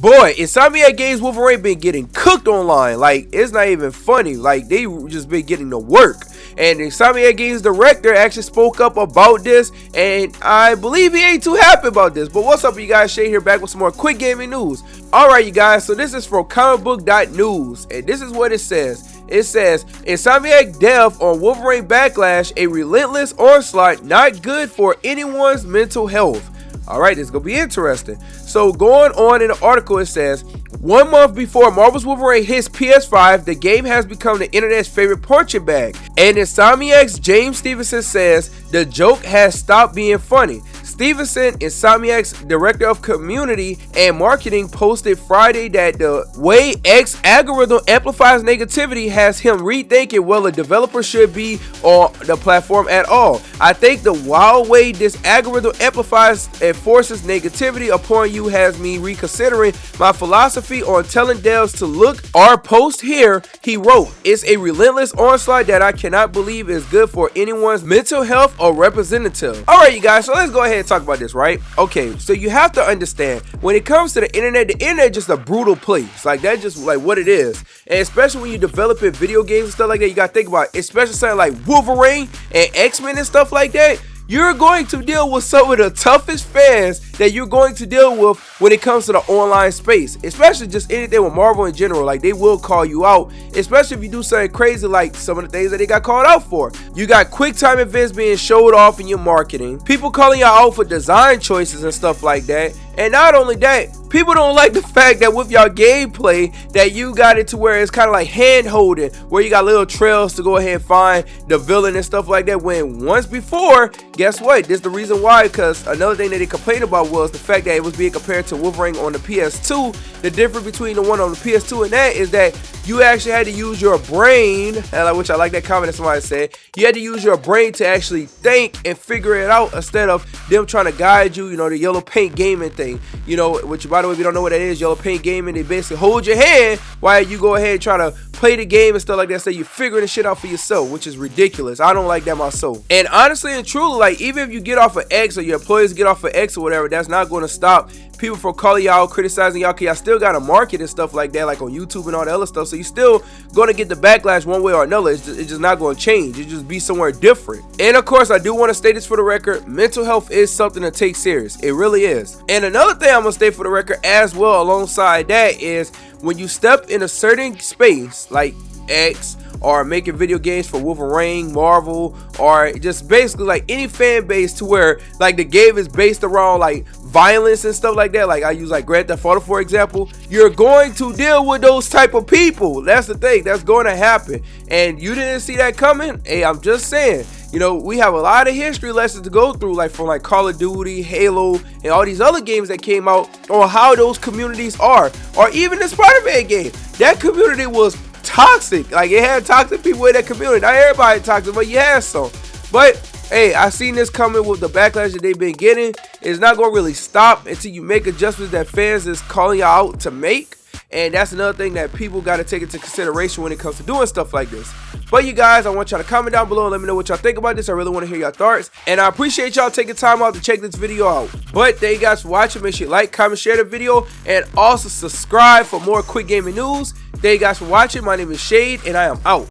Boy, Insomniac Games Wolverine been getting cooked online. Like, it's not even funny. Like, they just been getting to work. And Insomniac Games director actually spoke up about this, and I believe he ain't too happy about this. But what's up, you guys? Shay here, back with some more quick gaming news. Alright, you guys, so this is from comicbook.news, and this is what it says. It says, Insomniac death on Wolverine Backlash, a relentless onslaught not good for anyone's mental health. Alright, this is going to be interesting. So going on in the article, it says, 1 month before Marvel's Wolverine hits PS5, the game has become the internet's favorite punching bag. And Insomniac's James Stevenson says, the joke has stopped being funny. Stevenson, Insomniac's director of community and marketing, posted Friday that the way X algorithm amplifies negativity has him rethinking whether developers should be on the platform at all. I think the wild way this algorithm amplifies and forces negativity upon you has me reconsidering my philosophy on telling devs to look our post here, he wrote. It's a relentless onslaught that I cannot believe is good for anyone's mental health or representative. Alright, you guys, so let's go ahead and talk about this, right? Okay, so you have to understand, when it comes to the internet is just a brutal place. Like, that's just like what it is. And especially when you developing video games and stuff like that, you gotta think about it. Especially something like Wolverine and X-Men and stuff like that. You're going to deal with some of the toughest fans that you're going to deal with when it comes to the online space, especially just anything with Marvel in general. Like, they will call you out, especially if you do something crazy like some of the things that they got called out for. You got quick time events being showed off in your marketing, people calling you out for design choices and stuff like that. And not only that, people don't like the fact that with your gameplay that you got it to where it's kind of like hand holding, where you got little trails to go ahead and find the villain and stuff like that, when once before, guess what, this is the reason why. Because another thing that they complained about was the fact that it was being compared to Wolverine on the PS2. The difference between the one on the PS2 and that is that you actually had to use your brain, which I like that comment that somebody said. You had to use your brain to actually think and figure it out instead of them trying to guide you. You know, the yellow paint gaming thing, you know, which, by the way, if you don't know what that is, yellow paint gaming, they basically hold your hand while you go ahead and try to play the game and stuff like that, so you're figuring the shit out for yourself, which is ridiculous. I don't like that myself. And honestly and truly, like, even if you get off of X or your employees get off of X or whatever, that's not going to stop people from calling y'all, criticizing y'all, because y'all still got to market and stuff like that, like on YouTube and all the other stuff. So you're still going to get the backlash one way or another. It's just not going to change. It just be somewhere different. And of course, I do want to state this for the record, mental health is something to take serious. It really is. And another thing I'm going to state for the record as well alongside that is, when you step in a certain space like X, or making video games for Wolverine, Marvel, or just basically like any fan base to where like the game is based around like violence and stuff like that, like I use like Grand Theft Auto for example, you're going to deal with those type of people. That's the thing that's going to happen, and you didn't see that coming. Hey, I'm just saying, you know, we have a lot of history lessons to go through, like from like Call of Duty, Halo, and all these other games that came out on how those communities are. Or even the Spider-Man game, that community was toxic. Like, it had toxic people in that community. Not everybody toxic, but you had some. But hey, I seen this coming with the backlash that they've been getting. It's not gonna really stop until you make adjustments that fans is calling you out to make. And that's another thing that people got to take into consideration when it comes to doing stuff like this. But you guys, I want y'all to comment down below and let me know what y'all think about this. I really want to hear y'all thoughts, and I appreciate y'all taking time out to check this video out. But thank you guys for watching. Make sure you like, comment, share the video, and also subscribe for more quick gaming news. Thank you guys for watching. My name is Shade, and I am out.